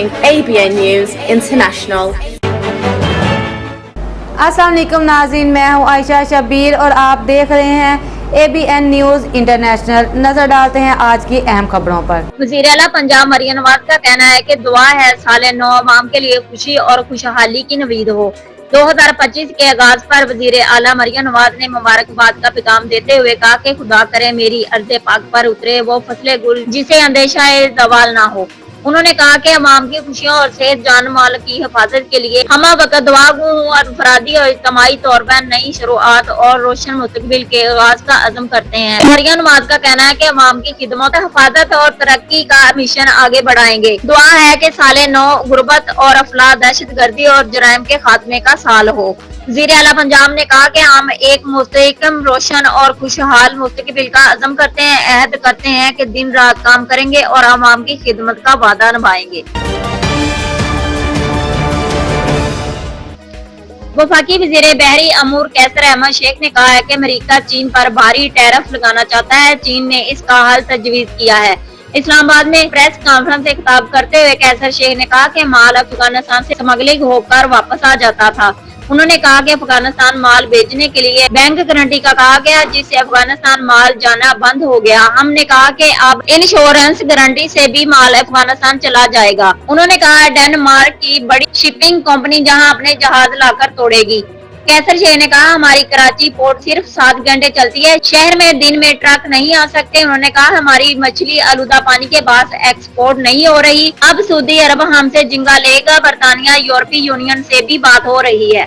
ABN News International. अस्सलाम वालेकुम नाज़रीन, मैं हूँ आयशा शबीर और आप देख रहे हैं ABN न्यूज़ इंटरनेशनल। नजर डालते हैं आज की अहम खबरों पर। वज़ीर आला पंजाब मरियम नवाज का कहना है कि दुआ है साल नौ अवाम के लिए खुशी और खुशहाली की नवीद हो। 2025 के आगाज पर वज़ीर आला मरियम नवाज ने मुबारकबाद का पैगाम देते हुए कहा कि खुदा करे मेरी अर्ज़े पाक पर उतरे वो फसले गुल जिसे अंदेशा ज़वाल ना हो। उन्होंने कहा कि अवाम की खुशियों और सेहत जान माल की हिफाजत के लिए हम वक्त दुआगू और अफरादी और इज्तिमाई तौर पर नई शुरुआत और रोशन मुस्तकबिल के आगाज का अज़म करते हैं। मरियम नवाज का कहना है कि अवाम की खिदमत, हिफाजत और तरक्की का मिशन आगे बढ़ाएंगे। दुआ है कि साल नौ गुर्बत और अफला, दहशत गर्दी और जराइम के खात्मे का साल हो। वज़ीर आला पंजाब ने कहा कि हम एक मुस्तहकम, रोशन और खुशहाल मुस्तकबिल का अज़म करते हैं, अहद करते हैं कि दिन रात काम करेंगे और अवाम की खिदमत का वादा निभाएंगे। वफाकी वज़ीर बहरी अमूर कैसर अहमद शेख ने कहा है कि अमेरिका चीन पर भारी टैरिफ लगाना चाहता है। चीन ने इसका हल तजवीज़ किया है। इस्लामाबाद में प्रेस कॉन्फ्रेंस से खिताब करते हुए कैसर शेख ने कहा कि माल अफगानिस्तान से स्मगलिंग होकर वापस आ जाता था। उन्होंने कहा कि अफगानिस्तान माल बेचने के लिए बैंक गारंटी का कहा गया, जिससे अफगानिस्तान माल जाना बंद हो गया। हमने कहा कि अब इंश्योरेंस गारंटी से भी माल अफगानिस्तान चला जाएगा। उन्होंने कहा डेनमार्क की बड़ी शिपिंग कंपनी जहां अपने जहाज लाकर तोड़ेगी। कैसर शेख ने कहा हमारी कराची पोर्ट सिर्फ 7 घंटे चलती है, शहर में दिन में ट्रक नहीं आ सकते। उन्होंने कहा हमारी मछली आलूदा पानी के पास एक्सपोर्ट नहीं हो रही। अब सऊदी अरब हमसे जिंगा लेगा। बरतानिया, यूरोपीय यूनियन से भी बात हो रही है।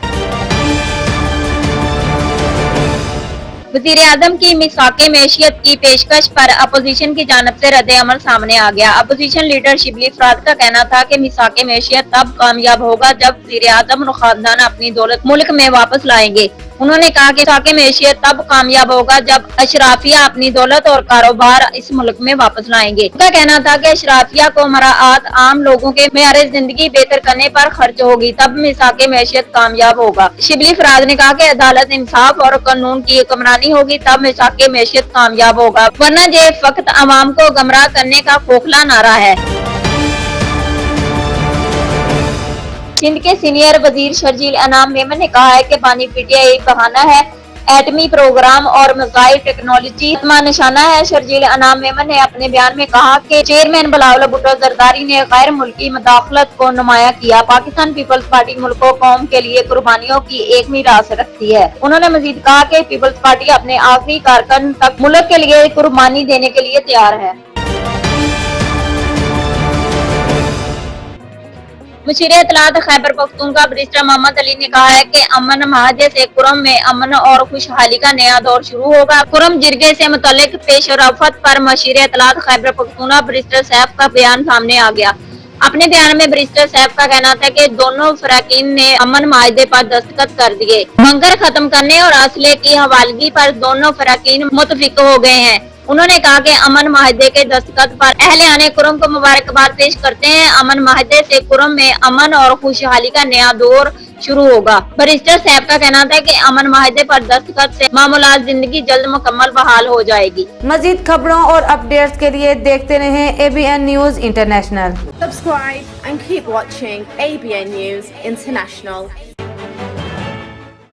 वज़ीर आज़म की मिसाके मैशियत की पेशकश पर अपोजिशन की जानब से रद्द अमल सामने आ गया। अपोजिशन लीडर शिबली फराद का कहना था कि मिसाके मैशियत तब कामयाब होगा जब वज़ीर आज़म और खानदान अपनी दौलत मुल्क में वापस लाएंगे। उन्होंने कहा कि मिसाके मैशियत तब कामयाब होगा जब अशराफिया अपनी दौलत और कारोबार इस मुल्क में वापस लाएंगे। उनका कहना था कि अशराफिया को मराआत आम लोगों के मेयार जिंदगी बेहतर करने पर खर्च होगी, तब मिसाके मैशियत कामयाब होगा। शिबली फराद ने कहा कि अदालत, इंसाफ और कानून की हुक्मरानी होगी तब मिसाके मैशियत कामयाब होगा, वरना ये फकत अवाम को गमराह करने का खोखला नारा है। सिंध के सीनियर वजीर शर्जील अनाम मेमन ने कहा है कि पानी पीटिया एक बहाना है, एटमी प्रोग्राम और मिसाइल टेक्नोलॉजी निशाना है। शर्जील अनाम मेमन ने अपने बयान में कहा कि चेयरमैन बिलावल भुट्टो जरदारी ने गैर मुल्की मुदाखलत को नुमाया किया। पाकिस्तान पीपल्स पार्टी मुल्क कौम के लिए कुर्बानियों की एक मीरास रखती है। उन्होंने मजीद कहा कि पीपल्स पार्टी अपने आखिरी कारकन तक मुल्क के लिए कुर्बानी देने के लिए तैयार है। मुशीर इत्तलात खैबर पख्तूनख्वा बैरिस्टर मोहम्मद अली ने कहा है कि अमन माहदे से कुरम में अमन और खुशहाली का नया दौर शुरू होगा। कुरम जिरगे से मुतल्लिक पेश रफ़त पर मुशीर इत्तलात खैबर पख्तूनख्वा बैरिस्टर सैफ का बयान सामने आ गया। अपने बयान में बैरिस्टर सैफ का कहना था कि दोनों फराकीन ने अमन माहदे पर दस्तखत कर दिए। मंगर खत्म करने और असले की हवालगी पर दोनों फराकीन मुतफिक हो गए हैं। उन्होंने कहा कि अमन माहदे के दस्तखत पर अहले आने कुरम को मुबारकबाद पेश करते हैं। अमन माहदे से कुरम में अमन और खुशहाली का नया दौर शुरू होगा। बैरिस्टर साहब का कहना था कि अमन माहदे पर दस्तखत से मामूलात जिंदगी जल्द मुकम्मल बहाल हो जाएगी। मजीद खबरों और अपडेट्स के लिए देखते रहें ABN news international. Subscribe and keep watching ABN News International.